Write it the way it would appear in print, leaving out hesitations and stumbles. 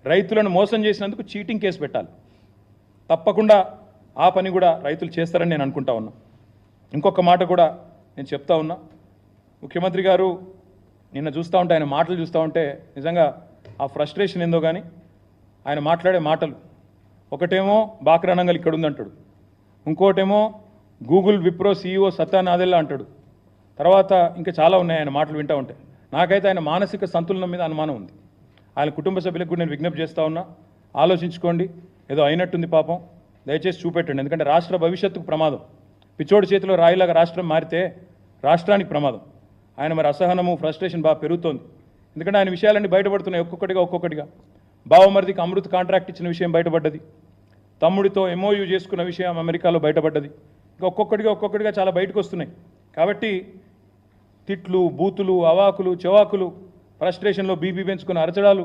రైతులను మోసం చేసినందుకు చీటింగ్ కేసు పెట్టాలి. తప్పకుండా ఆ పని కూడా రైతులు చేస్తారని నేను అనుకుంటా ఉన్నా. ఇంకొక మాట కూడా నేను చెప్తా ఉన్నా. ముఖ్యమంత్రి గారు నిన్న చూస్తూ ఉంటే, ఆయన మాటలు చూస్తూ ఉంటే నిజంగా ఆ ఫ్రస్ట్రేషన్ ఏందో కానీ ఆయన మాట్లాడే మాటలు, ఒకటేమో బాక్రానంగల్ ఇక్కడ ఉందంటాడు, ఇంకోటేమో గూగుల్ విప్రో CEO సత్యా నాదెల్లా అంటాడు, తర్వాత ఇంకా చాలా ఉన్నాయి ఆయన మాటలు వింటూ ఉంటే. నాకైతే ఆయన మానసిక సంతులనం మీద అనుమానం ఉంది. ఆయన కుటుంబ సభ్యులకు కూడా నేను విజ్ఞప్తి చేస్తూ ఉన్నా, ఆలోచించుకోండి. ఏదో అయినట్టుంది పాపం, దయచేసి చూపెట్టండి. ఎందుకంటే రాష్ట్ర భవిష్యత్తుకు ప్రమాదం. పిచ్చోడి చేతిలో రాయిలాగా రాష్ట్రం మారితే రాష్ట్రానికి ప్రమాదం. ఆయన మరి అసహనము, ఫ్రస్ట్రేషన్ బాగా పెరుగుతోంది. ఎందుకంటే ఆయన విషయాలన్నీ బయటపడుతున్నాయి ఒక్కొక్కటిగా. బావమరిదికి అమృత్ కాంట్రాక్ట్ ఇచ్చిన విషయం బయటపడ్డది, తమ్ముడితో MOU చేసుకున్న విషయం అమెరికాలో బయటపడ్డది. ఇంకా ఒక్కొక్కటిగా చాలా బయటకు వస్తున్నాయి. కాబట్టి తిట్లు, బూతులు, అవాకులు, చెవాకులు, ఫ్రస్ట్రేషన్లో బీపీ పెంచుకున్న అరచడాలు